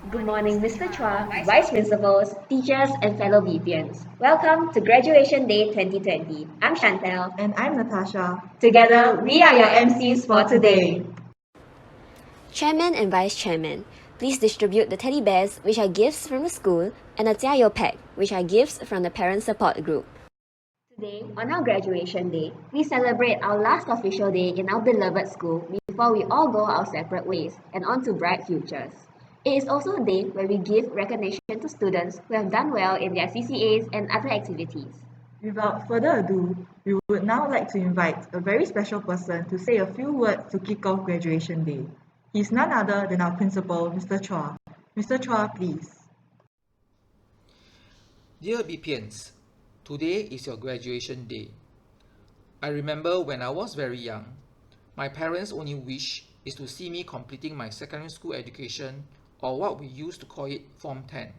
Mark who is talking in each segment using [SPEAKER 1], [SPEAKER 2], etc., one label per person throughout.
[SPEAKER 1] Good morning, Mr. Chua, Vice Principals, teachers, and fellow BPNs. Welcome to Graduation Day 2020. I'm Chantel.
[SPEAKER 2] And I'm Natasha.
[SPEAKER 1] Together, we are your MCs for today.
[SPEAKER 3] Chairman and Vice Chairman, please distribute the teddy bears, which are gifts from the school, and a jiayo pack, which are gifts from the parent support group.
[SPEAKER 1] Today, on our graduation day, we celebrate our last official day in our beloved school before we all go our separate ways and on to bright futures. It is also a day where we give recognition to students who have done well in their CCAs and other activities.
[SPEAKER 2] Without further ado, we would now like to invite a very special person to say a few words to kick off graduation day. He's none other than our principal, Mr. Chua. Mr. Chua, please.
[SPEAKER 4] Dear BPNs, today is your graduation day. I remember when I was very young, my parents' only wish is to see me completing my secondary school education, or what we used to call it Form 10.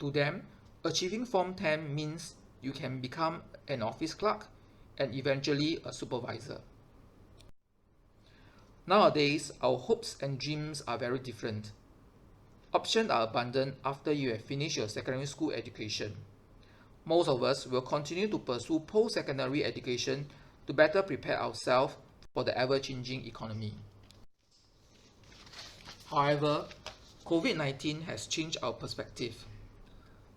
[SPEAKER 4] To them, achieving Form 10 means you can become an office clerk and eventually a supervisor. Nowadays, our hopes and dreams are very different. Options are abundant after you have finished your secondary school education. Most of us will continue to pursue post-secondary education to better prepare ourselves for the ever-changing economy. However, COVID-19 has changed our perspective.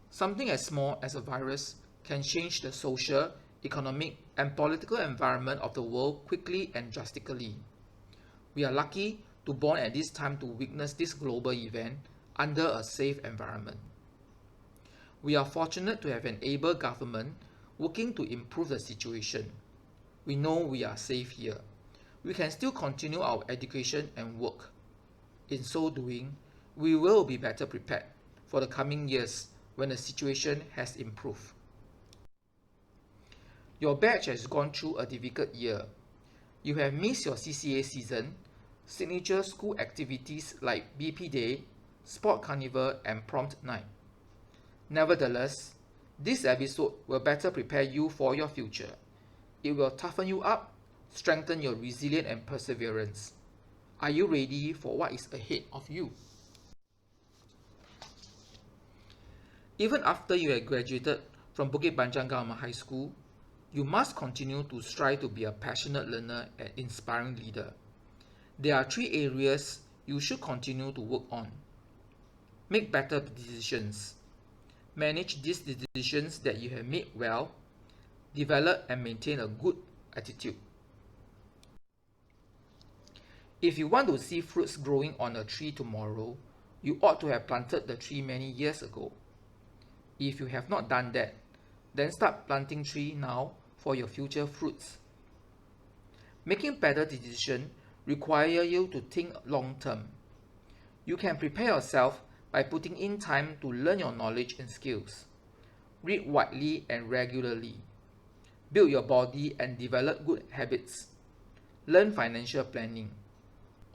[SPEAKER 4] Something as small as a virus can change the social, economic, and political environment of the world quickly and drastically. We are lucky to born at this time to witness this global event under a safe environment. We are fortunate to have an able government working to improve the situation. We know we are safe here. We can still continue our education and work. In so doing, we will be better prepared for the coming years when the situation has improved. Your batch has gone through a difficult year. You have missed your CCA season, signature school activities like BP Day, Sport Carnival, and Prompt Night. Nevertheless, this episode will better prepare you for your future. It will toughen you up, strengthen your resilience and perseverance. Are you ready for what is ahead of you? Even after you have graduated from Bukit Panjang Government High School, you must continue to strive to be a passionate learner and inspiring leader. There are 3 areas you should continue to work on. Make better decisions. Manage these decisions that you have made well. Develop and maintain a good attitude. If you want to see fruits growing on a tree tomorrow, you ought to have planted the tree many years ago. If you have not done that, then start planting trees now for your future fruits. Making better decisions requires you to think long term. You can prepare yourself by putting in time to learn your knowledge and skills. Read widely and regularly. Build your body and develop good habits. Learn financial planning.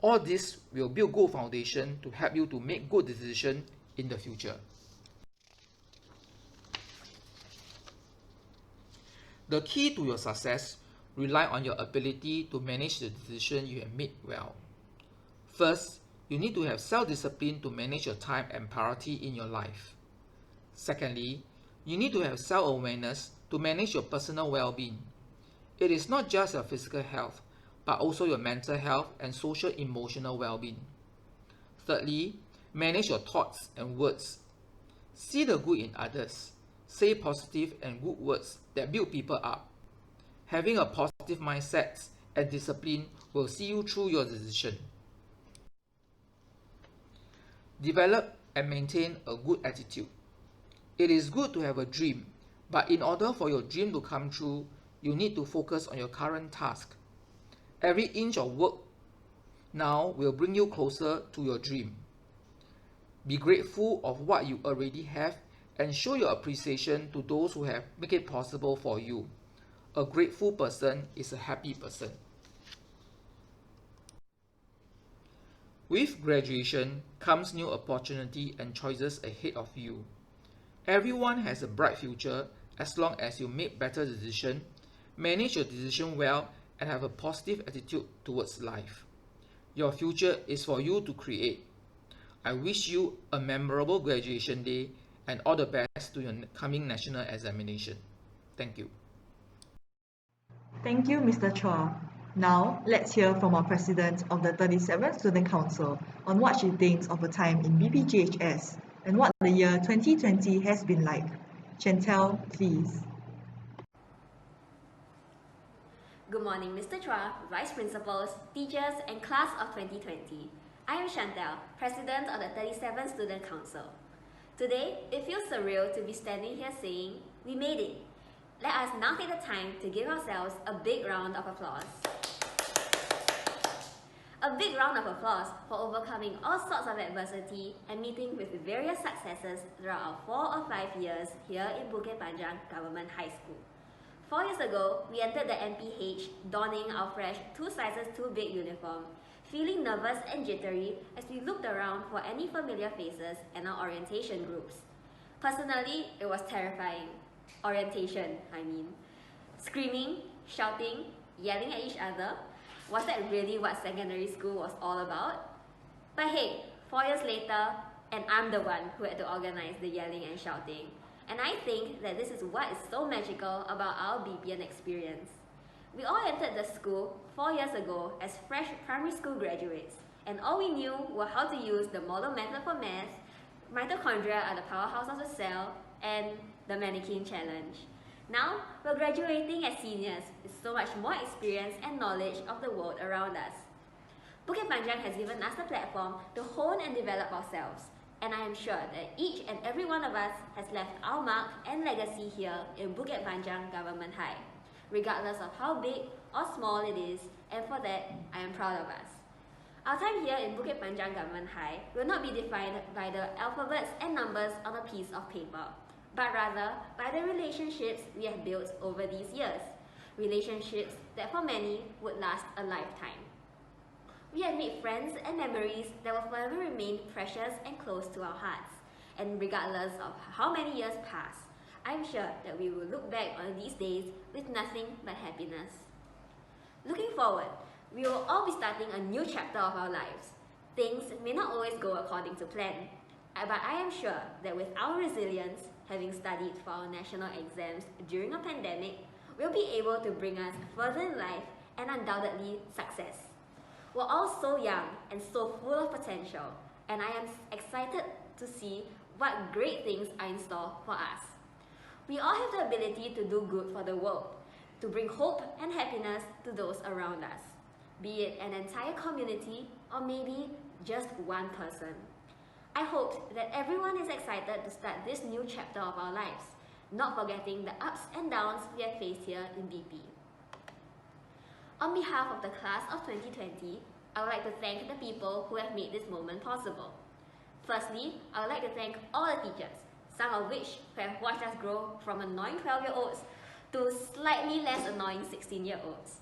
[SPEAKER 4] All this will build good foundation to help you to make good decisions in the future. The key to your success relies on your ability to manage the decision you have made well. First, you need to have self-discipline to manage your time and priority in your life. Secondly, you need to have self-awareness to manage your personal well-being. It is not just your physical health, but also your mental health and social-emotional well-being. Thirdly, manage your thoughts and words. See the good in others. Say positive and good words that build people up. Having a positive mindset and discipline will see you through your decision. Develop and maintain a good attitude. It is good to have a dream, but in order for your dream to come true, you need to focus on your current task. Every inch of work now will bring you closer to your dream. Be grateful of what you already have and show your appreciation to those who have made it possible for you. A grateful person is a happy person. With graduation comes new opportunity and choices ahead of you. Everyone has a bright future as long as you make better decisions, manage your decision well, and have a positive attitude towards life. Your future is for you to create. I wish you a memorable graduation day and all the best to your coming national examination. Thank you.
[SPEAKER 2] Thank you, Mr. Chua. Now, let's hear from our president of the 37th Student Council on what she thinks of her time in BPGHS and what the year 2020 has been like. Chantel, please.
[SPEAKER 3] Good morning, Mr. Chua, Vice Principals, teachers, and class of 2020. I am Chantel, President of the 37th Student Council. Today, it feels surreal to be standing here saying, we made it. Let us now take the time to give ourselves a big round of applause. A big round of applause for overcoming all sorts of adversity and meeting with various successes throughout our 4 or 5 years here in Bukit Panjang Government High School. 4 years ago, we entered the MPH donning our fresh 2 sizes too big uniform, feeling nervous and jittery as we looked around for any familiar faces and our orientation groups. Personally, it was terrifying. Orientation, I mean. Screaming, shouting, yelling at each other. Was that really what secondary school was all about? But hey, 4 years later, and I'm the one who had to organize the yelling and shouting. And I think that this is what is so magical about our BPN experience. We all entered the school 4 years ago as fresh primary school graduates, and all we knew were how to use the model method for math, mitochondria are the powerhouse of the cell, and the mannequin challenge. Now, we're graduating as seniors with so much more experience and knowledge of the world around us. Bukit Panjang has given us the platform to hone and develop ourselves, and I am sure that each and every one of us has left our mark and legacy here in Bukit Panjang Government High, regardless of how big or small it is, and for that, I am proud of us. Our time here in Bukit Panjang Government High will not be defined by the alphabets and numbers on a piece of paper, but rather by the relationships we have built over these years, relationships that for many would last a lifetime. We have made friends and memories that will forever remain precious and close to our hearts, and regardless of how many years pass, I'm sure that we will look back on these days with nothing but happiness. Looking forward, we will all be starting a new chapter of our lives. Things may not always go according to plan, but I am sure that with our resilience, having studied for our national exams during a pandemic, we'll be able to bring us further in life and undoubtedly success. We're all so young and so full of potential, and I am excited to see what great things are in store for us. We all have the ability to do good for the world, to bring hope and happiness to those around us, be it an entire community or maybe just one person. I hope that everyone is excited to start this new chapter of our lives, not forgetting the ups and downs we have faced here in BP. On behalf of the class of 2020, I would like to thank the people who have made this moment possible. Firstly, I would like to thank all the teachers, some of which have watched us grow from annoying 12-year-olds to slightly less annoying 16-year-olds.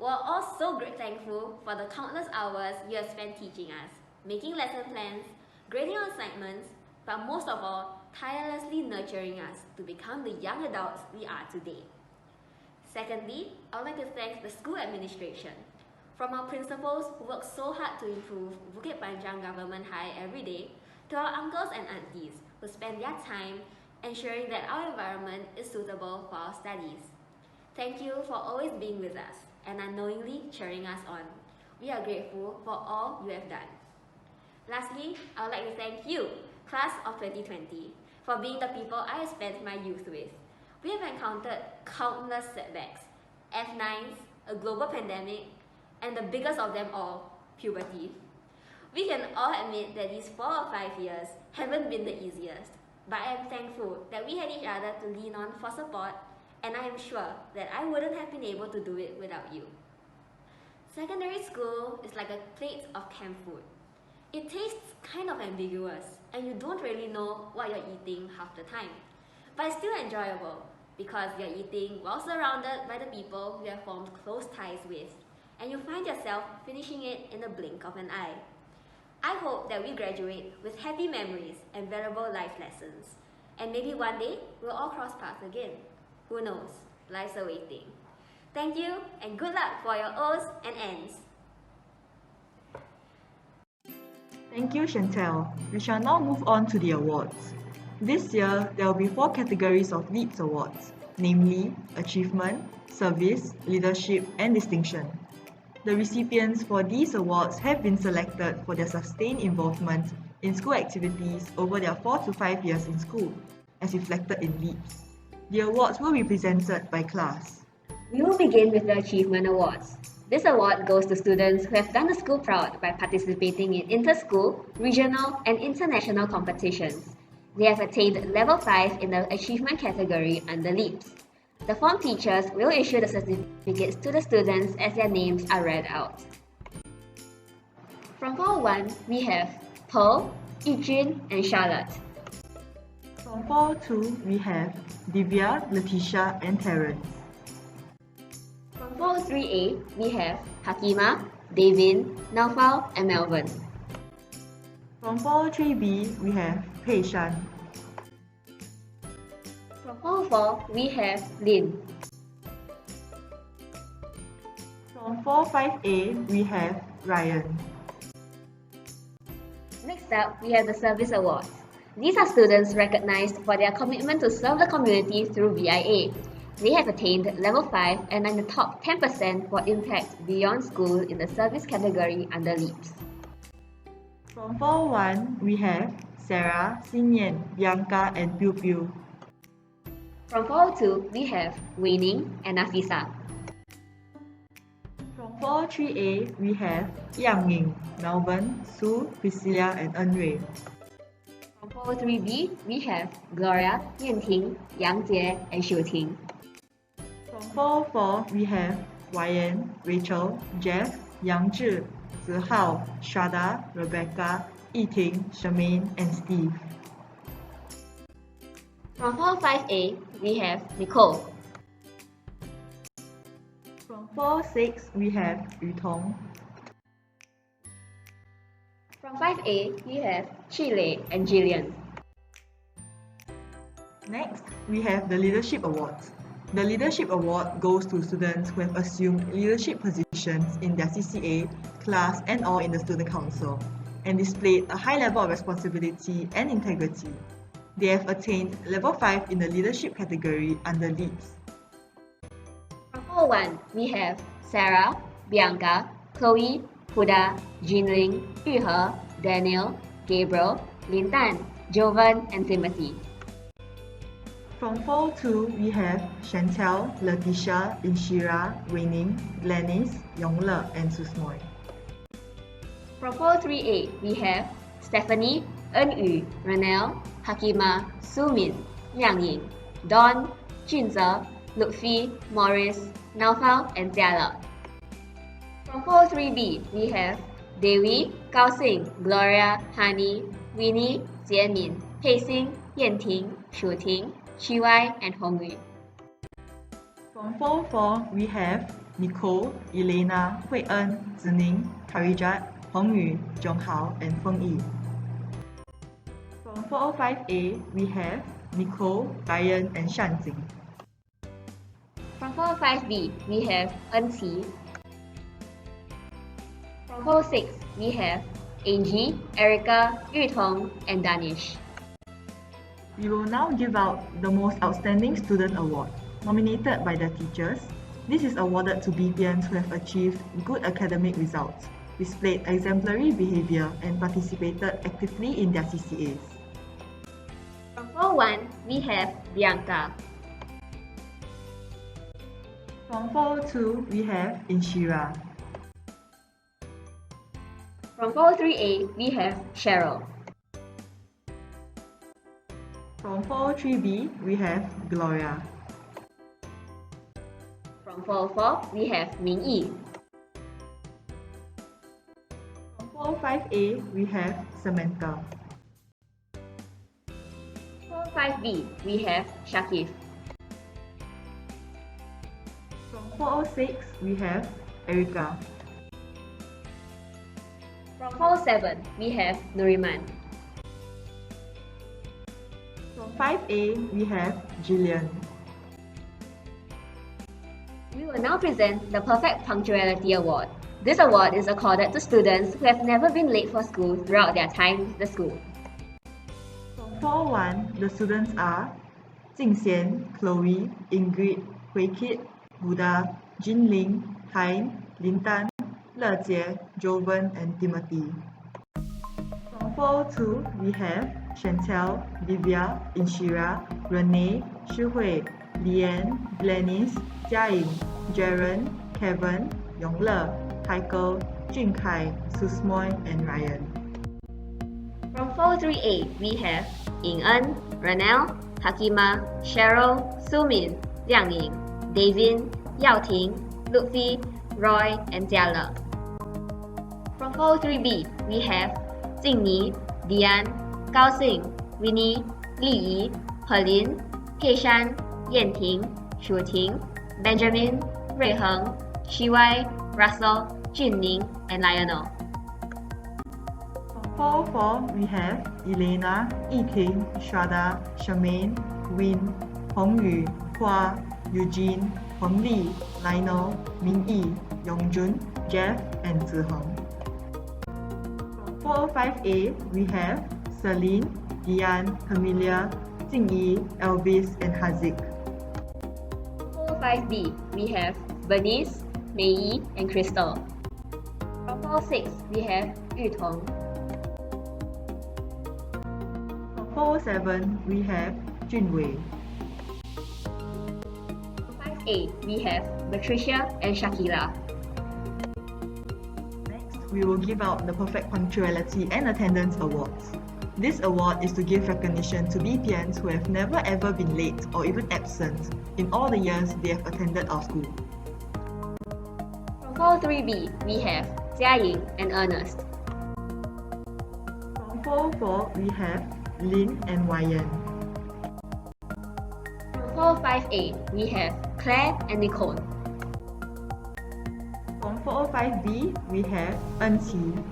[SPEAKER 3] We're all so thankful for the countless hours you have spent teaching us, making lesson plans, grading our assignments, but most of all, tirelessly nurturing us to become the young adults we are today. Secondly, I would like to thank the school administration. From our principals who work so hard to improve Bukit Panjang Government High every day, to our uncles and aunties who spend their time ensuring that our environment is suitable for our studies. Thank you for always being with us and unknowingly cheering us on. We are grateful for all you have done. Lastly, I would like to thank you, class of 2020, for being the people I have spent my youth with. We have encountered countless setbacks, F9s, a global pandemic, and the biggest of them all, puberty. We can all admit that these 4 or 5 years haven't been the easiest, but I am thankful that we had each other to lean on for support, and I am sure that I wouldn't have been able to do it without you. Secondary school is like a plate of canned food. It tastes kind of ambiguous, and you don't really know what you're eating half the time. But it's still enjoyable, because you're eating while surrounded by the people you have formed close ties with, and you find yourself finishing it in the blink of an eye. I hope that we graduate with happy memories and valuable life lessons, and maybe one day we'll all cross paths again. Who knows? Life's awaiting. Thank you, and good luck for your O's and N's.
[SPEAKER 2] Thank you, Chantel. We shall now move on to the awards. This year, there will be 4 categories of LEAPS awards, namely Achievement, Service, Leadership, and Distinction. The recipients for these awards have been selected for their sustained involvement in school activities over their 4 to 5 years in school, as reflected in LEAPS. The awards will be presented by class.
[SPEAKER 1] We will begin with the Achievement Awards. This award goes to students who have done the school proud by participating in inter-school, regional, and international competitions. They have attained level 5 in the Achievement category under LEAPS. The form teachers will issue the certificates to the students as their names are read out. From Form 1, we have Pearl, Yijun, and Charlotte.
[SPEAKER 2] From 4-2, we have Divya, Letitia, and Terrence.
[SPEAKER 1] From Form 3A, we have Hakima, Davin, Naufal, and Melvin.
[SPEAKER 2] From 4-3B, we have Pei Shan.
[SPEAKER 1] From Form 4, we have Lin.
[SPEAKER 2] From 4-5A, we have Ryan.
[SPEAKER 1] Next up, we have the Service Awards. These are students recognized for their commitment to serve the community through VIA. They have attained level 5 and are in the top 10% for impact beyond school in the service category under LEAPS.
[SPEAKER 2] From 4-1, we have Sarah, Xinyan, Bianca, and Piu Piu.
[SPEAKER 1] From Form 2, we have Wei Ning and Nafisa.
[SPEAKER 2] From 4-3A, we have Yang Ying, Melvin, Sue, Priscilla, and Enrui.
[SPEAKER 1] From Form 3B, we have Gloria, Yanting, Yang Jie, and Xiu Ting.
[SPEAKER 2] From 4-4, we have Ryan, Rachel, Jeff, Yang Zhi, Zihao, Shada, Rebecca, Yiting, Charmaine, and Steve.
[SPEAKER 1] From Form 5A, we have Nicole.
[SPEAKER 2] From 4-6, we have Yu Tong.
[SPEAKER 1] From 5A, we have Chile and Jillian.
[SPEAKER 2] Next, we have the Leadership Awards. The Leadership Award goes to students who have assumed leadership positions in their CCA, class, and or in the student council, and displayed a high level of responsibility and integrity. They have attained level 5 in the leadership category under LEAPS.
[SPEAKER 1] From Form 1, we have Sarah, Bianca, Chloe, Huda, Jinling, Yuhe, Daniel, Gabriel, Lin Tan, Jovan, and Timothy.
[SPEAKER 2] From 4-2, we have Chantel, Letitia, Inshira, Weining, Glennis, Yongle, and Susmoy.
[SPEAKER 1] From Form 3A, we have Stephanie, Enyu, Renelle, Hakima, Sumin, Liang Ying, Dawn, Junze, Lutfi, Morris, Naufal, and Tiala. From Form 3B, we have Dewi, Gao Xing, Gloria, Hani, Winnie, Jiemin, Pei Xing, Yanting, Shu Ting, Chiwai, and Hongyu.
[SPEAKER 2] From 4-4, we have Nicole, Elena, Hui En, Zining, Karijat, Hongyu, Zhonghao, and Feng Yi. From 405A, we have Nicole, Ryan, and Shanjing.
[SPEAKER 1] From Form 5B, we have Enqi. From Form 6, we have Angie, Erica, Yutong, and Danish.
[SPEAKER 2] We will now give out the Most Outstanding Student Award, nominated by the teachers. This is awarded to BPMs who have achieved good academic results, displayed exemplary behavior, and participated actively in their CCAs.
[SPEAKER 1] From Form 1, we have Bianca.
[SPEAKER 2] From 402, we have Inshira.
[SPEAKER 1] From Form 3A, we have Cheryl.
[SPEAKER 2] From 403B, we have Gloria.
[SPEAKER 1] From Form 4, we have Ming Yi.
[SPEAKER 2] From 405A, we have Samantha.
[SPEAKER 1] Form 5B, we have Shakif.
[SPEAKER 2] From 406, we have Erica.
[SPEAKER 1] From Form 7, we have Nuriman.
[SPEAKER 2] From 5A, we have Jillian.
[SPEAKER 1] We will now present the Perfect Punctuality Award. This award is accorded to students who have never been late for school throughout their time with the school.
[SPEAKER 2] From 401, the students are Jing Xian, Chloe, Ingrid, Hui Kit, Buddha, Jin Ling, Hein, Lin Tan, Le Jie, Joven, and Timothy. From 402, we have Chantel, Divya, Inshira, Renee, Shuhui, Lian, Glennis, Jiaying, Jaren, Kevin, Yongle, Michael, Junkai, Susmoy, and Ryan.
[SPEAKER 1] From 438, we have Ying En, Ranel, Hakima, Cheryl, Sumin, Liang Ying, Davin, Yao Ting, Lutfi, Roy, and Jiale. From 403B, we have Jingni, Dian, Gao Xing, Winnie, Li Yi, Helin, Keishan, Yanting, Shu Ting, Benjamin, Rui Heng, Shiwai, Russell, Junning, and Lionel.
[SPEAKER 2] From 404, we have Elena, Yiting, Shada, Charmaine, Win, Hongyu, Hua, Eugene, Hong Li, Lionel, Min Yi, Yongjun, Jeff, and Ziheng. From 405A, we have Celine, Dian, Camelia, Jingyi, Elvis, and Hazik.
[SPEAKER 1] 405B, we have Bernice, Mei, and Crystal. From 406, we have Yu Tong.
[SPEAKER 2] From 407, we have Junwei.
[SPEAKER 1] From 5A, we have Patricia and Shakila.
[SPEAKER 2] Next, we will give out the Perfect Punctuality and Attendance Awards. This award is to give recognition to BPNs who have never ever been late or even absent in all the years they have attended our school.
[SPEAKER 1] From 403B, we have Jiaying and Ernest.
[SPEAKER 2] From 404, we have Lin and Wayan.
[SPEAKER 1] From 405A, we have Claire and Nicole.
[SPEAKER 2] From 405B, we have Enqi.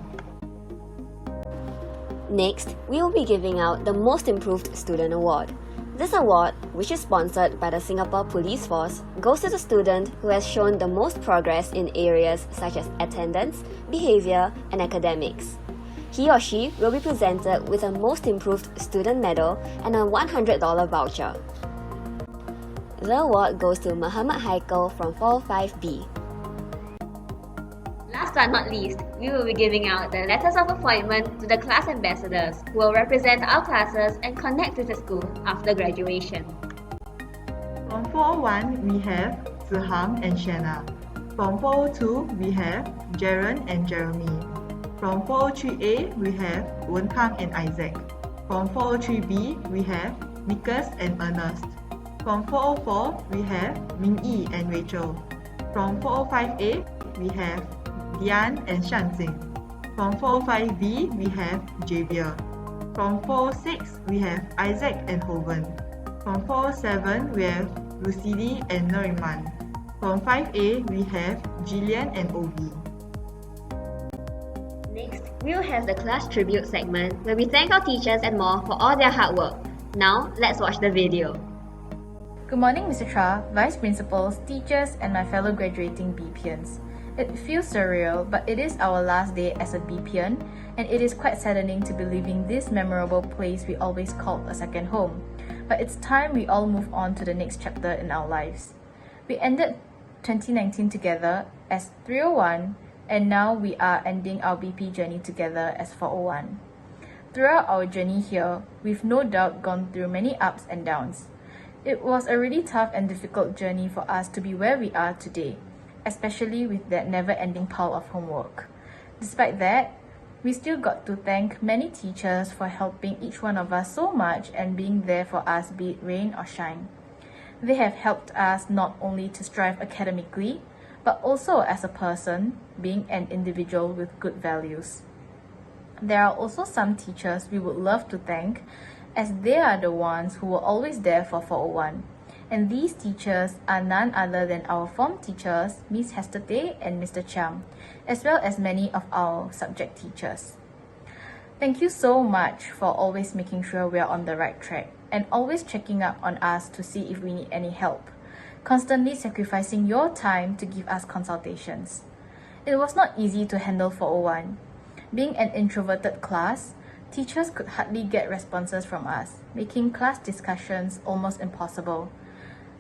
[SPEAKER 3] Next, we will be giving out the Most Improved Student Award. This award, which is sponsored by the Singapore Police Force, goes to the student who has shown the most progress in areas such as attendance, behavior, and academics. He or she will be presented with a Most Improved Student Medal and a $100 voucher. The award goes to Muhammad Haikal from 405B.
[SPEAKER 1] Last but not least, we will be giving out the letters of appointment to the class ambassadors who will represent our classes and connect with the school after graduation.
[SPEAKER 2] From 401, we have Zihang and Shanna. From 402, we have Jaren and Jeremy. From 403A, we have Wenkang and Isaac. From 403B, we have Nicholas and Ernest. From 404, we have Min Yi and Rachel. From 405A, we have Dian and Shanxing. From 405B, we have Javier. From 406, we have Isaac and Hoven. From 407, we have Lucidi and Neriman. From 5A, we have Jillian and Ovi.
[SPEAKER 1] Next, we will have the class tribute segment where we thank our teachers and more for all their hard work. Now, let's watch the video.
[SPEAKER 5] Good morning, Mr. Chua, Vice Principals, teachers, and my fellow graduating BPNs. It feels surreal, but it is our last day as a BPN, and it is quite saddening to be leaving this memorable place we always called a second home. But it's time we all move on to the next chapter in our lives. We ended 2019 together as 301, and now we are ending our BP journey together as 401. Throughout our journey here, we've no doubt gone through many ups and downs. It was a really tough and difficult journey for us to be where we are today, especially with that never-ending pile of homework. Despite that, we still got to thank many teachers for helping each one of us so much and being there for us, be it rain or shine. They have helped us not only to strive academically, but also as a person, being an individual with good values. There are also some teachers we would love to thank, as they are the ones who were always there for 401. And these teachers are none other than our form teachers, Miss Hester Tay and Mr. Cham, as well as many of our subject teachers. Thank you so much for always making sure we are on the right track and always checking up on us to see if we need any help, constantly sacrificing your time to give us consultations. It was not easy to handle for O1. Being an introverted class, teachers could hardly get responses from us, making class discussions almost impossible.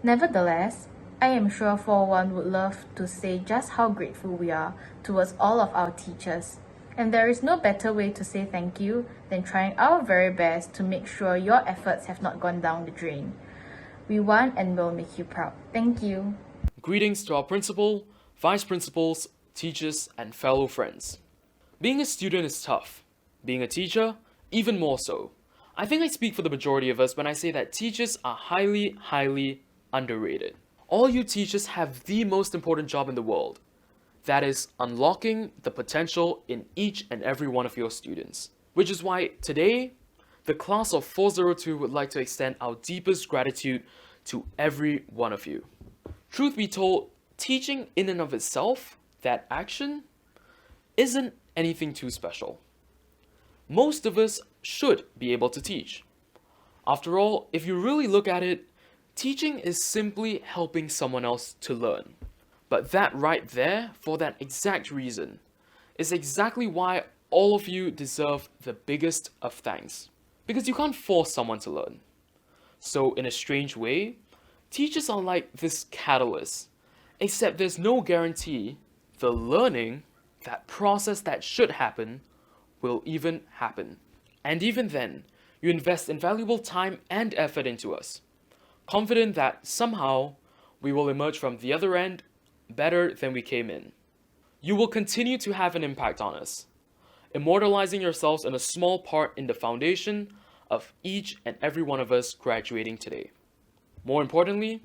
[SPEAKER 5] Nevertheless, I am sure 401 would love to say just how grateful we are towards all of our teachers. And there is no better way to say thank you than trying our very best to make sure your efforts have not gone down the drain. We want and will make you proud. Thank you.
[SPEAKER 6] Greetings to our principal, vice principals, teachers, and fellow friends. Being a student is tough. Being a teacher, even more so. I think I speak for the majority of us when I say that teachers are highly underrated. All you teachers have the most important job in the world. That is unlocking the potential in each and every one of your students. Which is why today, the class of 402 would like to extend our deepest gratitude to every one of you. Truth be told, teaching in and of itself, that action, isn't anything too special. Most of us should be able to teach. After all, if you really look at it, teaching is simply helping someone else to learn. But that right there, for that exact reason, is exactly why all of you deserve the biggest of thanks. Because you can't force someone to learn. So in a strange way, teachers are like this catalyst, except there's no guarantee the learning, that process that should happen, will even happen. And even then, you invest invaluable time and effort into us, confident that somehow we will emerge from the other end better than we came in. You will continue to have an impact on us, immortalizing yourselves in a small part in the foundation of each and every one of us graduating today. More importantly,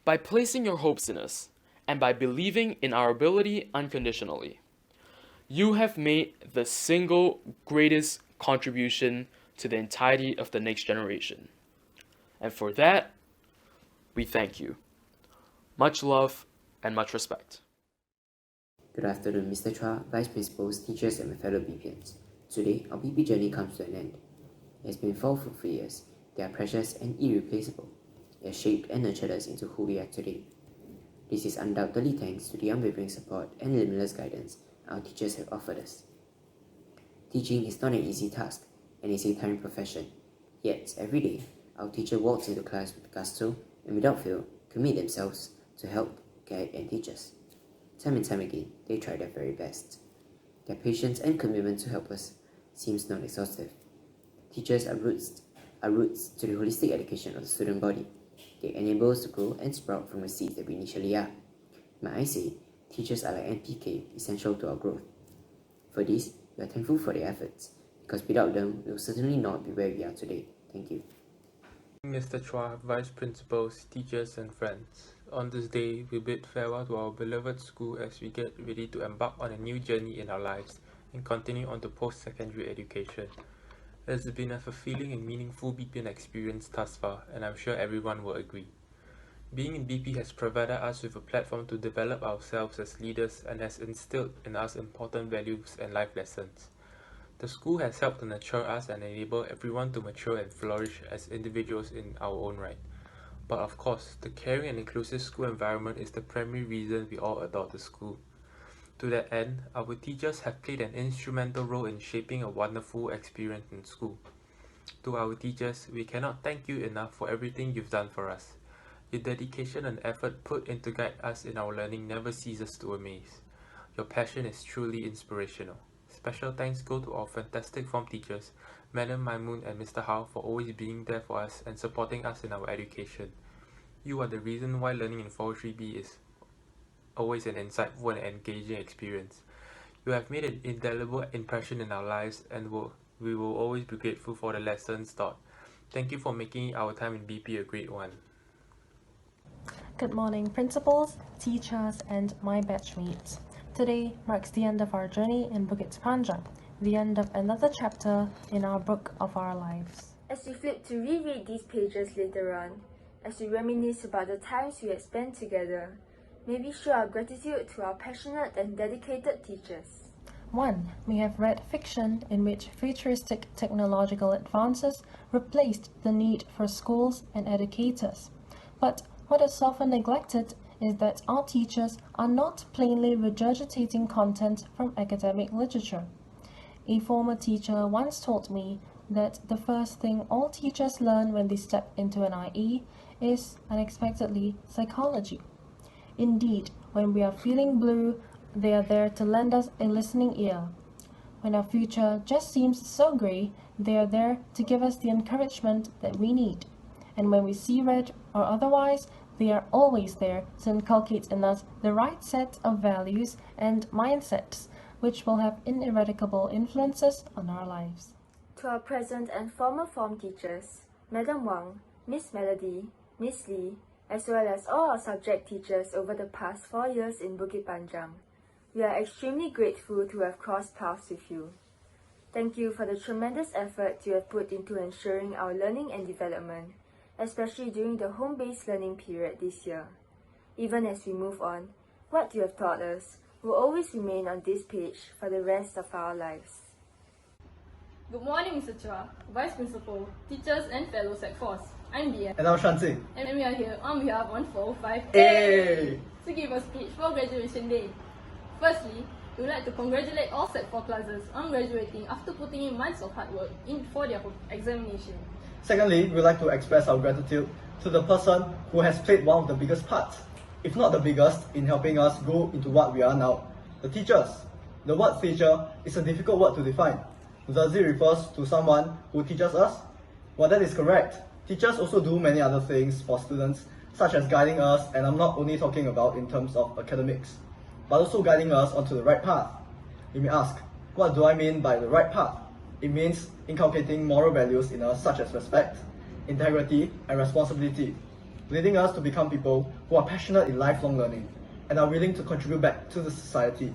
[SPEAKER 6] by placing your hopes in us and by believing in our ability unconditionally, you have made the single greatest contribution to the entirety of the next generation. And for that, we thank you. Much love and much respect.
[SPEAKER 7] Good afternoon, Mr. Chua, Vice Principals, teachers, and my fellow BPNs. Today, our BP journey comes to an end. It has been 4 fruitful years. They are precious and irreplaceable. They have shaped and nurtured us into who we are today. This is undoubtedly thanks to the unwavering support and limitless guidance our teachers have offered us. Teaching is not an easy task, and is a tiring profession. Yet, every day, our teacher walks into class with gusto and without fail commit themselves to help, guide, and teach us. Time and time again, they try their very best. Their patience and commitment to help us seems non-exhaustive. Teachers are roots to the holistic education of the student body. They enable us to grow and sprout from the seeds that we initially are. Might I say, teachers are like NPK, essential to our growth. For this, we are thankful for their efforts, because without them, we will certainly not be where we are today. Thank you.
[SPEAKER 8] Mr. Chua, Vice Principals, teachers and friends. On this day, we bid farewell to our beloved school as we get ready to embark on a new journey in our lives and continue on to post-secondary education. It has been a fulfilling and meaningful BPN experience thus far, and I'm sure everyone will agree. Being in BP has provided us with a platform to develop ourselves as leaders and has instilled in us important values and life lessons. The school has helped to nurture us and enable everyone to mature and flourish as individuals in our own right. But of course, the caring and inclusive school environment is the primary reason we all adore the school. To that end, our teachers have played an instrumental role in shaping a wonderful experience in school. To our teachers, we cannot thank you enough for everything you've done for us. Your dedication and effort put in to guide us in our learning never ceases to amaze. Your passion is truly inspirational. Special thanks go to our fantastic form teachers, Madam Maimun and Mr. Hao, for always being there for us and supporting us in our education. You are the reason why learning in 403B is always an insightful and engaging experience. You have made an indelible impression in our lives and we will always be grateful for the lessons taught. Thank you for making our time in BP a great one.
[SPEAKER 9] Good morning, principals, teachers, and my batchmates. Today marks the end of our journey in Bukit Panjang, the end of another chapter in our book of our lives.
[SPEAKER 10] As we flip to reread these pages later on, as we reminisce about the times we had spent together, may we show our gratitude to our passionate and dedicated teachers.
[SPEAKER 9] 1. We have read fiction in which futuristic technological advances replaced the need for schools and educators. But what is often neglected is that our teachers are not plainly regurgitating content from academic literature. A former teacher once told me that the first thing all teachers learn when they step into an IE is, unexpectedly, psychology. Indeed, when we are feeling blue, they are there to lend us a listening ear. When our future just seems so grey, they are there to give us the encouragement that we need. And when we see red or otherwise, they are always there to inculcate in us the right set of values and mindsets, which will have ineradicable influences on our lives.
[SPEAKER 10] To our present and former form teachers, Madam Wang, Miss Melody, Miss Lee, as well as all our subject teachers over the past 4 years in Bukit Panjang, we are extremely grateful to have crossed paths with you. Thank you for the tremendous effort you have put into ensuring our learning and development, especially during the home-based learning period this year. Even as we move on, what you have taught us will always remain on this page for the rest of our lives.
[SPEAKER 11] Good morning, Mr. Chua, Vice Principal, teachers and fellow Sec 4s. I'm Dian.
[SPEAKER 12] And I'm Shanti.
[SPEAKER 11] And we are here on behalf of 405
[SPEAKER 12] Hey!
[SPEAKER 11] to give a speech for graduation day. Firstly, we would like to congratulate all Sec 4 classes on graduating after putting in months of hard work for their examination.
[SPEAKER 12] Secondly, we'd like to express our gratitude to the person who has played one of the biggest parts, if not the biggest, in helping us grow into what we are now, the teachers. The word teacher is a difficult word to define. Does it refer to someone who teaches us? Well, that is correct. Teachers also do many other things for students, such as guiding us, and I'm not only talking about in terms of academics, but also guiding us onto the right path. You may ask, what do I mean by the right path? It means inculcating moral values in us such as respect, integrity, and responsibility, leading us to become people who are passionate in lifelong learning and are willing to contribute back to the society.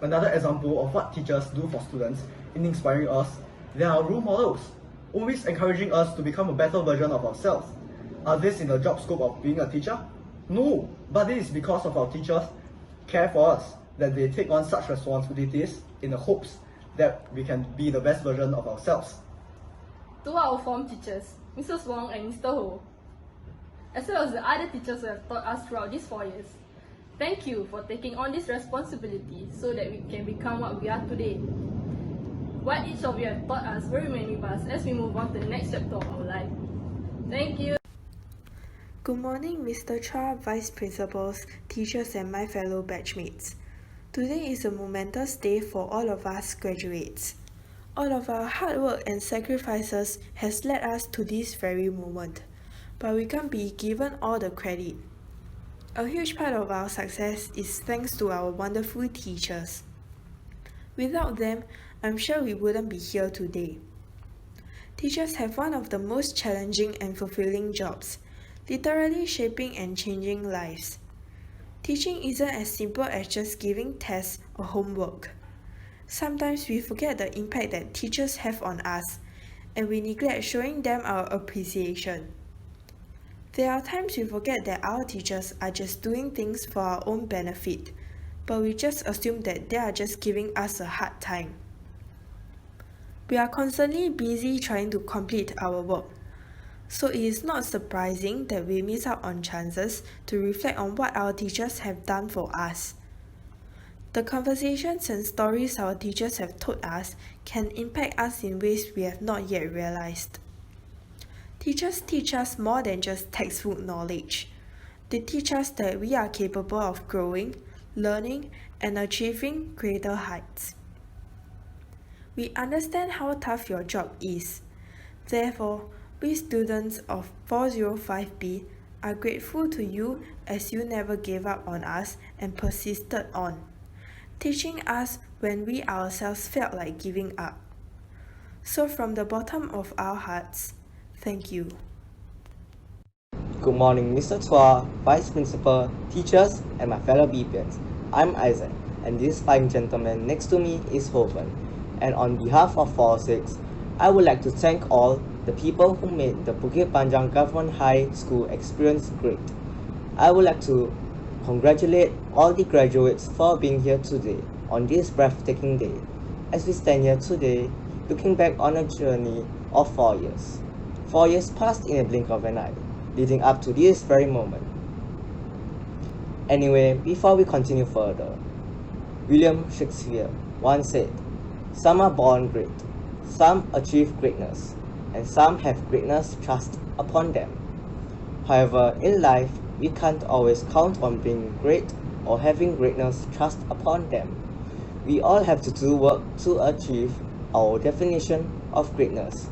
[SPEAKER 12] Another example of what teachers do for students in inspiring us, they are role models, always encouraging us to become a better version of ourselves. Are these in the job scope of being a teacher? No, but it is because of our teachers care for us that they take on such responsibilities in the hopes that we can be the best version of ourselves.
[SPEAKER 11] To our form teachers, Mrs. Wong and Mr. Ho, as well as the other teachers who have taught us throughout these 4 years, thank you for taking on this responsibility so that we can become what we are today. What each of you have taught us will remain with us as we move on to the next chapter of our life. Thank you.
[SPEAKER 13] Good morning, Mr. Chua, Vice Principals, teachers, and my fellow batchmates. Today is a momentous day for all of us graduates. All of our hard work and sacrifices has led us to this very moment, but we can't be given all the credit. A huge part of our success is thanks to our wonderful teachers. Without them, I'm sure we wouldn't be here today. Teachers have one of the most challenging and fulfilling jobs, literally shaping and changing lives. Teaching isn't as simple as just giving tests or homework. Sometimes we forget the impact that teachers have on us, and we neglect showing them our appreciation. There are times we forget that our teachers are just doing things for our own benefit, but we just assume that they are just giving us a hard time. We are constantly busy trying to complete our work, so it is not surprising that we miss out on chances to reflect on what our teachers have done for us. The conversations and stories our teachers have told us can impact us in ways we have not yet realized. Teachers teach us more than just textbook knowledge. They teach us that we are capable of growing, learning, and achieving greater heights. We understand how tough your job is. Therefore, we students of 405B are grateful to you as you never gave up on us and persisted on, teaching us when we ourselves felt like giving up. So from the bottom of our hearts, thank you.
[SPEAKER 14] Good morning, Mr. Chua, Vice Principal, teachers, and my fellow BPNs. I'm Isaac, and this fine gentleman next to me is Hoven. And on behalf of 406, I would like to thank all the people who made the Bukit Panjang Government High School experience great. I would like to congratulate all the graduates for being here today on this breathtaking day, as we stand here today looking back on a journey of 4 years. 4 years passed in a blink of an eye, leading up to this very moment. Anyway, before we continue further, William Shakespeare once said, "Some are born great, some achieve greatness, and some have greatness thrust upon them." However, in life, we can't always count on being great or having greatness thrust upon them. We all have to do work to achieve our definition of greatness.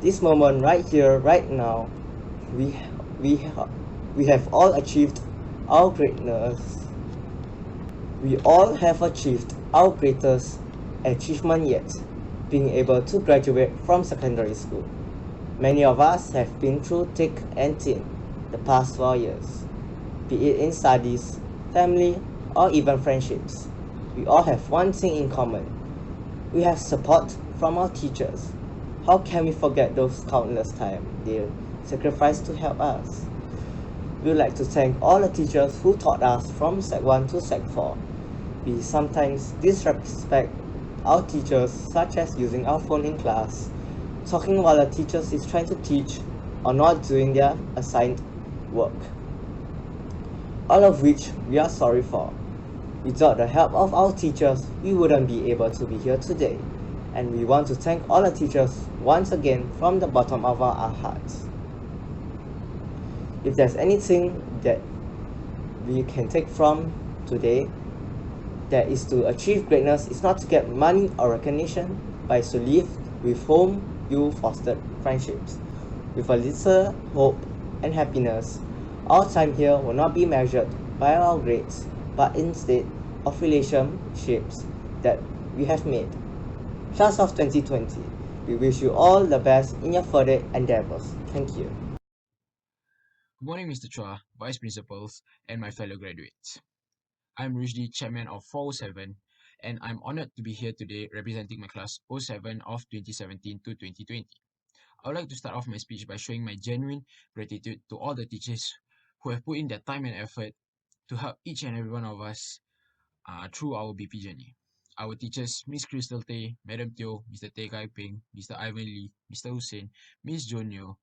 [SPEAKER 14] This moment right here, right now, we, we, we have all achieved our greatness. We all have achieved our greatest achievement yet, being able to graduate from secondary school. Many of us have been through thick and thin the past 4 years, be it in studies, family, or even friendships. We all have one thing in common. We have support from our teachers. How can we forget those countless times they sacrificed to help us? We would like to thank all the teachers who taught us from Sec 1 to Sec 4. We sometimes disrespect our teachers, such as using our phone in class, talking while the teachers is trying to teach, or not doing their assigned work. All of which we are sorry for. Without the help of our teachers, we wouldn't be able to be here today. And we want to thank all the teachers once again from the bottom of our hearts. If there's anything that we can take from today, that is to achieve greatness is not to get money or recognition, but is to live with whom you fostered friendships. With a little hope and happiness, our time here will not be measured by our grades, but instead of relationships that we have made. Class of 2020, we wish you all the best in your further endeavors. Thank you.
[SPEAKER 15] Good morning, Mr. Chua, Vice Principals, and my fellow graduates. I'm Rushdi, Chairman of 407, and I'm honored to be here today representing my class 07 of 2017 to 2020. I would like to start off my speech by showing my genuine gratitude to all the teachers who have put in their time and effort to help each and every one of us through our BP journey. Our teachers, Miss Crystal Tay, Madam Teo, Mr. Tay Kai Ping, Mr. Ivan Lee, Mr. Hussein, Miss Jonyo,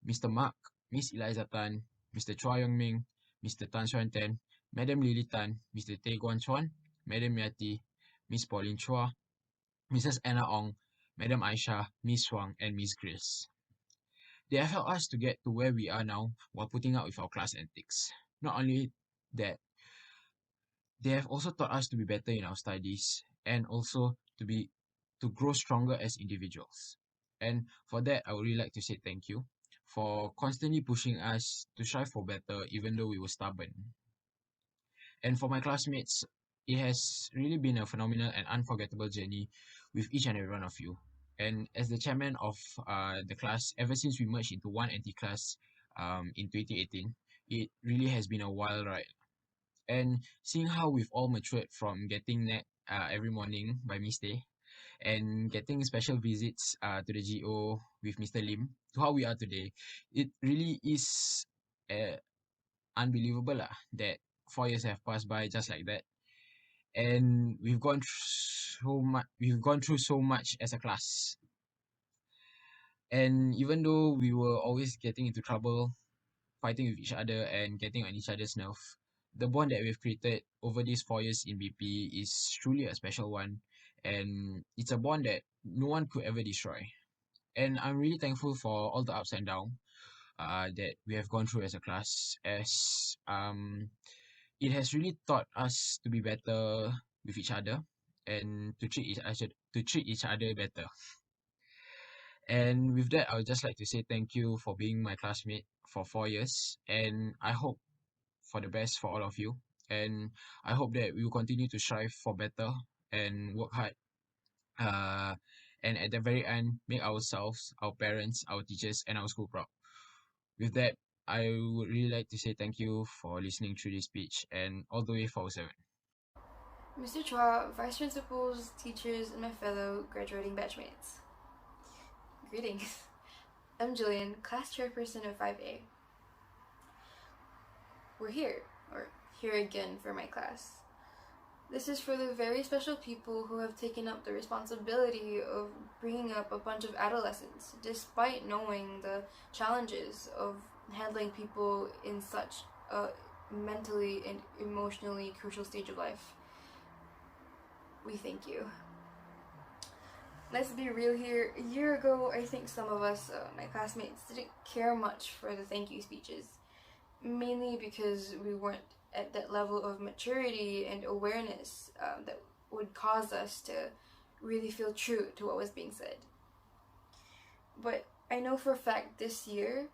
[SPEAKER 15] Mr. Mark, Miss Eliza Tan, Mr. Chua Yong Ming, Mr. Tan Xuan Ten, Madam Lily Tan, Mr. Tay Guan Chuan, Madam Yati, Miss Pauline Chua, Mrs. Anna Ong, Madam Aisha, Miss Huang, and Miss Grace. They have helped us to get to where we are now while putting up with our class antics. Not only that, they have also taught us to be better in our studies and also to grow stronger as individuals. And for that, I would really like to say thank you for constantly pushing us to strive for better even though we were stubborn. And for my classmates, it has really been a phenomenal and unforgettable journey with each and every one of you. And as the chairman of the class, ever since we merged into one anti-class in 2018, it really has been a wild ride. And seeing how we've all matured from getting net every morning by Miss Day and getting special visits to the GO with Mr. Lim to how we are today, it really is unbelievable that 4 years have passed by just like that. And we've gone through so much as a class. And even though we were always getting into trouble, fighting with each other and getting on each other's nerve, the bond that we've created over these 4 years in BP is truly a special one, and it's a bond that no one could ever destroy. And I'm really thankful for all the ups and downs that we have gone through as a class, as it has really taught us to be better with each other and to treat each other better. And with that, I would just like to say thank you for being my classmate for 4 years, and I hope for the best for all of you. And I hope that we will continue to strive for better and work hard. And at the very end, make ourselves, our parents, our teachers, and our school proud. With that, I would really like to say thank you for listening through this speech and all the way for 7.
[SPEAKER 16] Mr. Chua, Vice Principals, teachers, and my fellow graduating batchmates. Greetings. I'm Jillian, class chairperson of 5A. We're here again for my class. This is for the very special people who have taken up the responsibility of bringing up a bunch of adolescents, despite knowing the challenges of handling people in such a mentally and emotionally crucial stage of life. We thank you. Let's be real here. A year ago, I think some of us, my classmates, didn't care much for the thank you speeches, mainly because we weren't at that level of maturity and awareness that would cause us to really feel true to what was being said. But I know for a fact this year,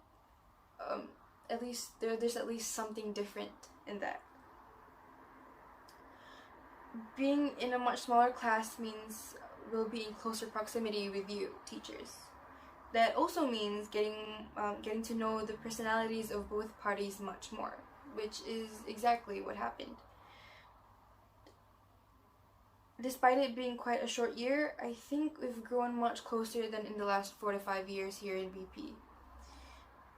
[SPEAKER 16] at least there's at least something different in that. Being in a much smaller class means we'll be in closer proximity with you, teachers. That also means getting to know the personalities of both parties much more, which is exactly what happened. Despite it being quite a short year, I think we've grown much closer than in the last 4 to 5 years here in BP.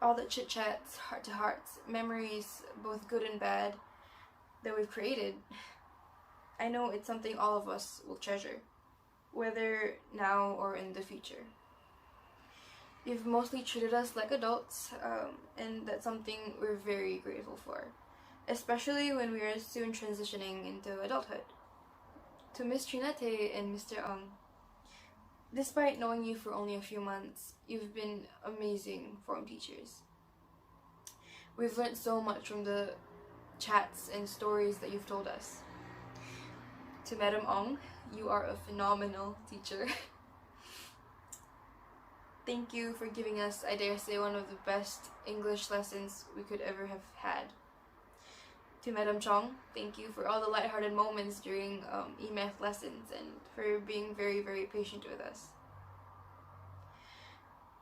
[SPEAKER 16] All the chit-chats, heart-to-hearts, memories, both good and bad, that we've created, I know it's something all of us will treasure, whether now or in the future. You've mostly treated us like adults, and that's something we're very grateful for, especially when we are soon transitioning into adulthood. To Miss Trinate and Mr. Ong, despite knowing you for only a few months, you've been amazing form teachers. We've learned so much from the chats and stories that you've told us. To Madam Ong, you are a phenomenal teacher. Thank you for giving us, I dare say, one of the best English lessons we could ever have had. To Madam Chong, thank you for all the lighthearted moments during e-math lessons and for being very, very patient with us.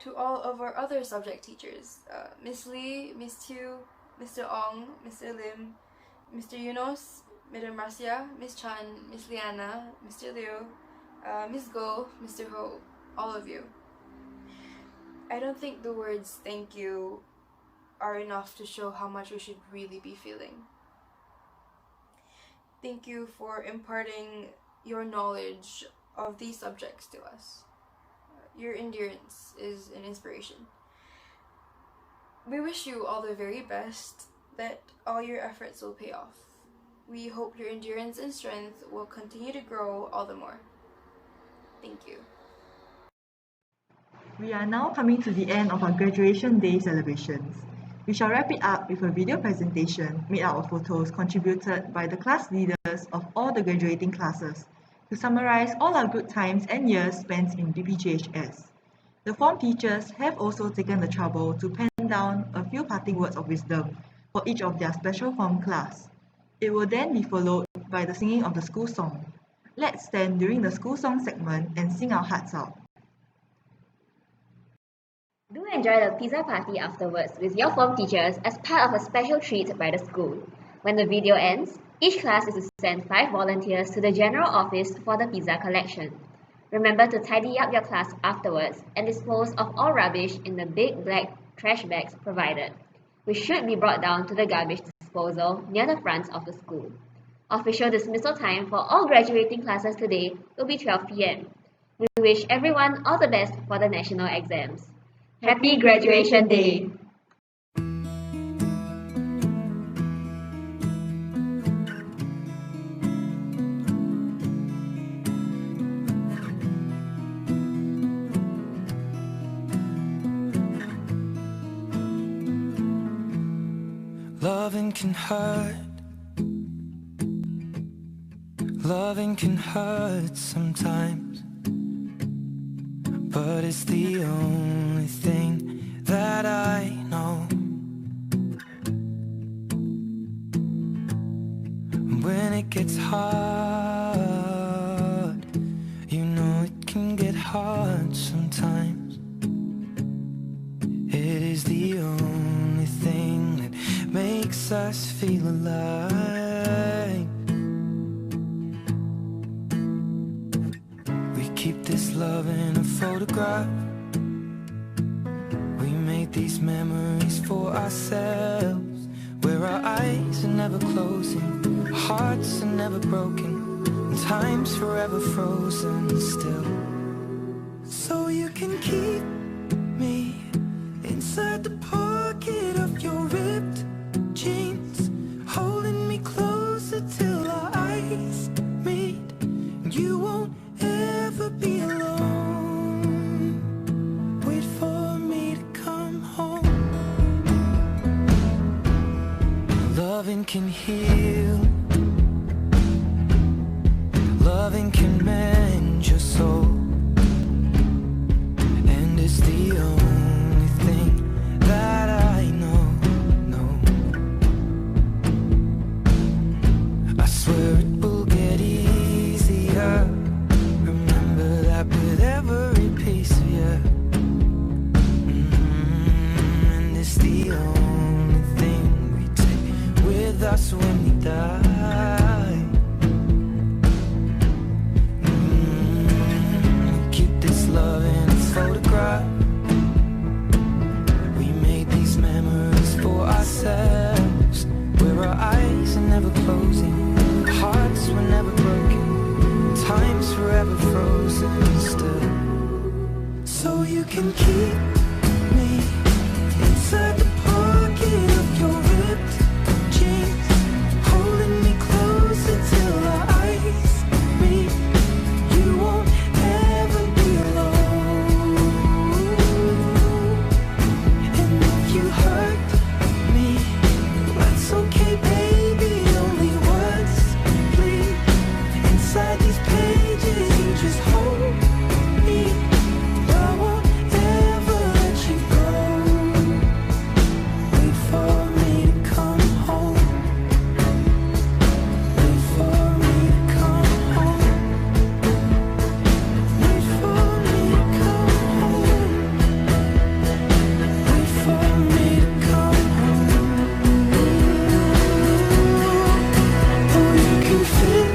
[SPEAKER 16] To all of our other subject teachers, Miss Lee, Miss Tu, Mr. Ong, Mr. Lim, Mr. Yunus, Madam Marcia, Miss Chan, Miss Liana, Mr. Liu, Miss Go, Mr. Ho, all of you. I don't think the words thank you are enough to show how much we should really be feeling. Thank you for imparting your knowledge of these subjects to us. Your endurance is an inspiration. We wish you all the very best, that all your efforts will pay off. We hope your endurance and strength will continue to grow all the more. Thank you.
[SPEAKER 2] We are now coming to the end of our graduation day celebrations. We shall wrap it up with a video presentation made out of photos contributed by the class leaders of all the graduating classes to summarize all our good times and years spent in BPGHS. The form teachers have also taken the trouble to pen down a few parting words of wisdom for each of their special form class. It will then be followed by the singing of the school song. Let's stand during the school song segment and sing our hearts out.
[SPEAKER 1] Do enjoy the pizza party afterwards with your form teachers as part of a special treat by the school. When the video ends, each class is to send 5 volunteers to the general office for the pizza collection. Remember to tidy up your class afterwards and dispose of all rubbish in the big black trash bags provided, which should be brought down to the garbage disposal near the front of the school. Official dismissal time for all graduating classes today will be 12 p.m. We wish everyone all the best for the national exams. Happy Graduation Day!
[SPEAKER 17] Loving can hurt. Loving can hurt sometimes, but it's the only thing that I know. When it gets hard, you know it can get hard sometimes. It is the only thing that makes us feel alive. We keep this love in a photograph. We made these memories for ourselves, where our eyes are never closing, our hearts are never broken, and time's forever frozen still. So you can keep me inside the pocket of your ripped jeans, can heal. Loving can mend your soul, and it's the only thing that I know. I swear it will get easier. Remember that with every piece of you. And it's the only thing we take with us when we die. Keep this love in its photograph. We made these memories for ourselves, where our eyes are never closing, hearts were never broken, time's forever frozen still. So you can keep me inside the pocket of your ripped jeans, holding me closer till our eyes meet. You won't ever be alone. And if you hurt me, that's okay, baby. Only words bleed inside these pages. You just hold me. I won't ever let you go. Wait for me to come home. Wait for me to come home. Wait for me to come home. Wait for me to come home. Oh, you can fit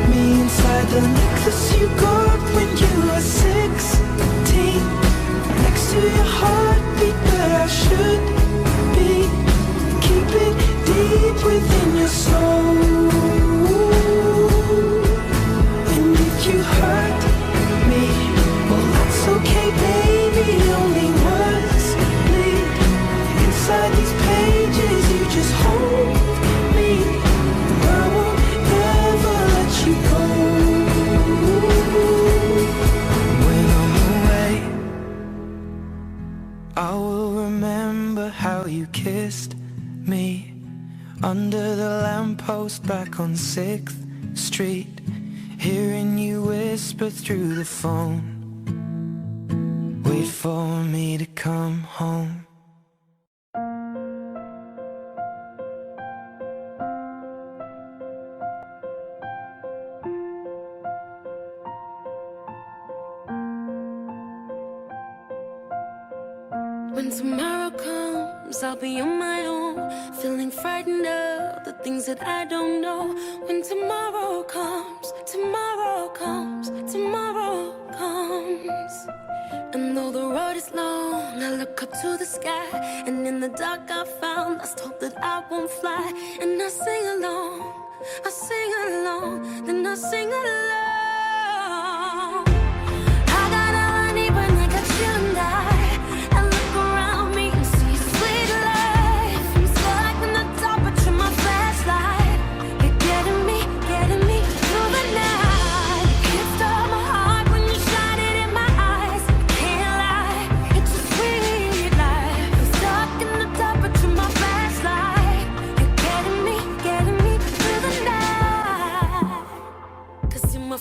[SPEAKER 17] me inside the necklace you got when you were 16, next to your heartbeat where I should be. Keep it deep within your soul. And if you hurt me, well, that's okay, baby. Only words bleed inside these pages. You just hold me. I won't ever let you go. When I'm away, I will remember how you kissed me under the lamppost back on 6th Street, hearing you whisper through the phone. Wait for me to come home.
[SPEAKER 18] When tomorrow comes, I'll be on my own, feeling frightened of the things that I don't know. When tomorrow comes, tomorrow comes, tomorrow comes. And though the road is long, I look up to the sky, and in the dark I found lost hope that I won't fly. And I sing along, then I sing along. I got all I need when I got you and I look around me and see sweet life. I'm stuck in the dark, but you're my flashlight. You're getting me through the night. You kissed all my heart when you shine it in my eyes. Can't lie, it's a sweet life. I'm stuck in the dark, but you're my flashlight. You're getting me through the night. 'Cause you're my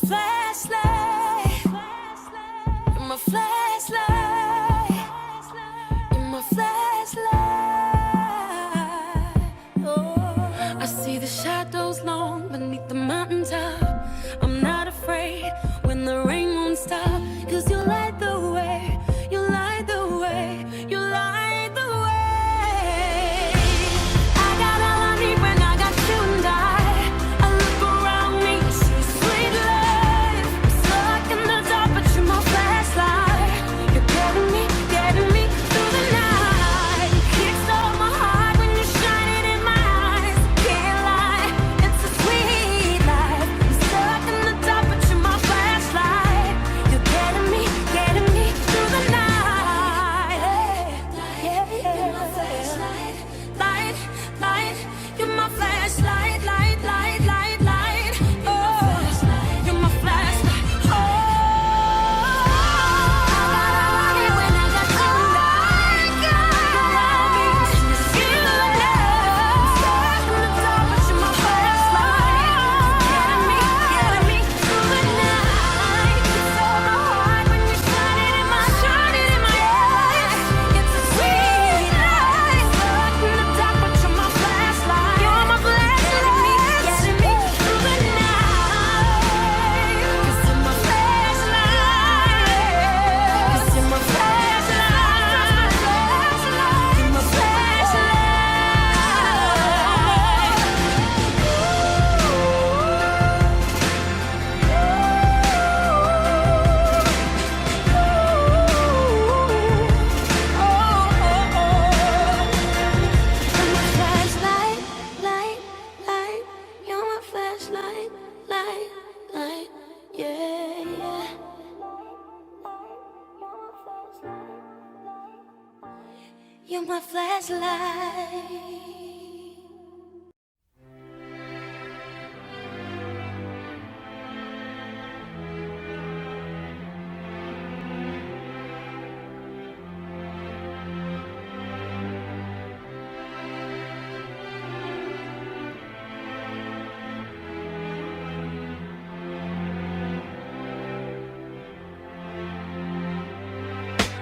[SPEAKER 18] You're my flashlight.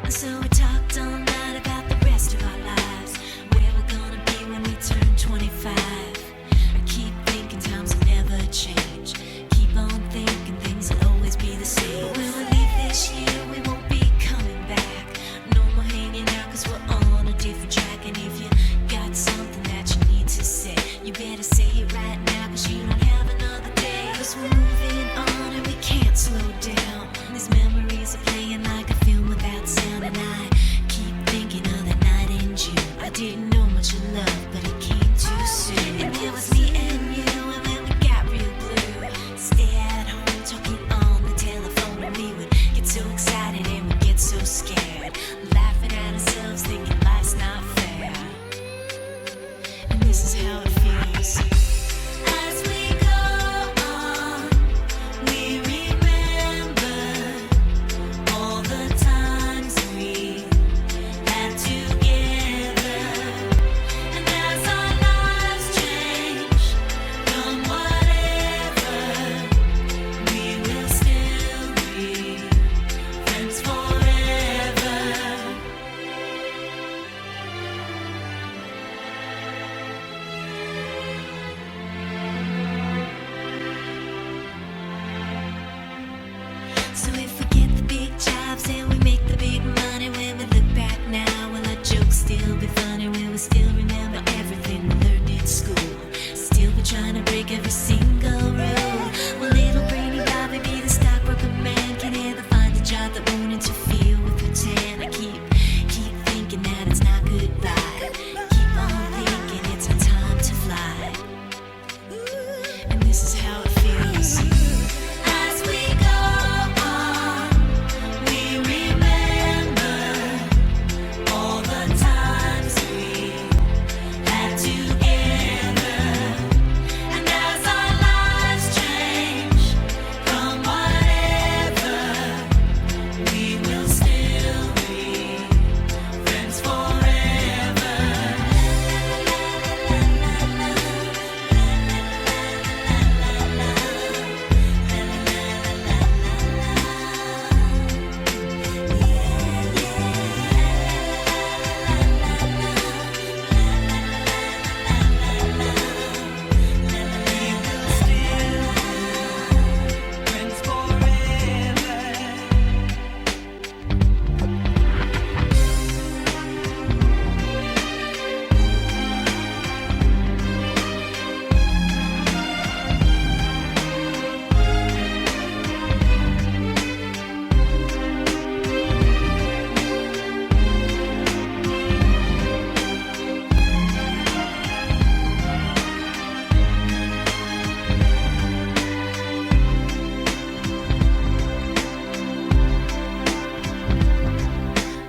[SPEAKER 18] So we talked all night about the rest of our lives, where we're gonna be when we turn 25. I keep thinking times will never change. Keep on thinking things will always be the same. But when we leave this year, we won't be coming back. No more hanging out, cause we're on a different track. And if you got something that you need to say, you better say it right now, cause you don't have another day. Cause we're moving on and we can't slow down. These memories are playing like a film without sound. And I keep thinking of that night in June. I didn't know much of love, but it came too soon. And it was me and you, and then we got real blue. Stay at home talking on the telephone, and we would get so excited and we'd get so scared, laughing at ourselves, thinking life's not fair. And this is how it feels. As we go on, we remember all the times we had together. And as our lives change from whatever, we will still be friends forever. So if we get the big jobs and we make the big money, when we look back now, will our jokes still be funny? Will we still remember everything we learned in school? Still be trying to break every single rule? Will little brainy Bobby be the stockbroker man? Can he ever find a job that won't interfere with pretend? I keep thinking that it's not goodbye. Keep on thinking it's our time to fly. And this is how it feels. As we go on, we remember all the times we had together. And as our lives change from whatever, we will still be friends forever. Friends forever.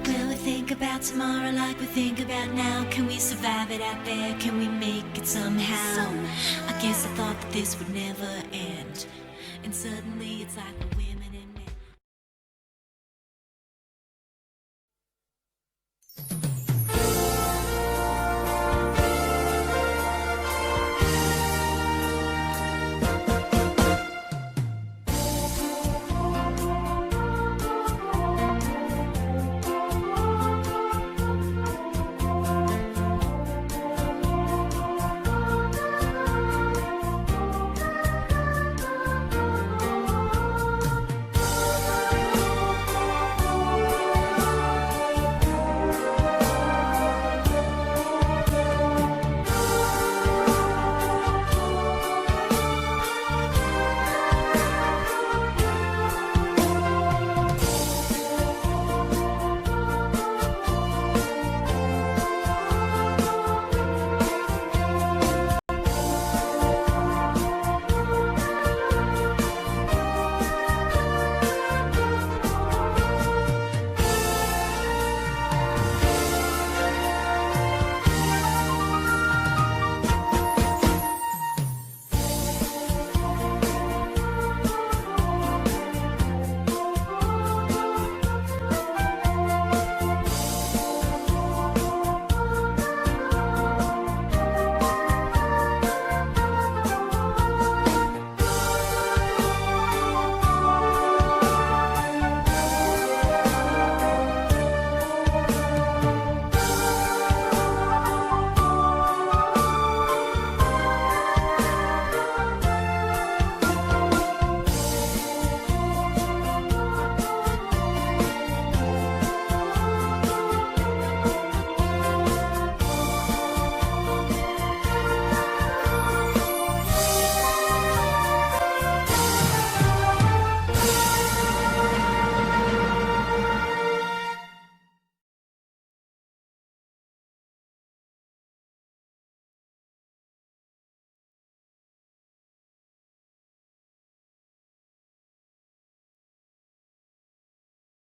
[SPEAKER 18] Will we think about tomorrow like we think about now? Can we survive it out there? Can we make it somehow? I guess I thought that this would never end, and suddenly it's like the wind.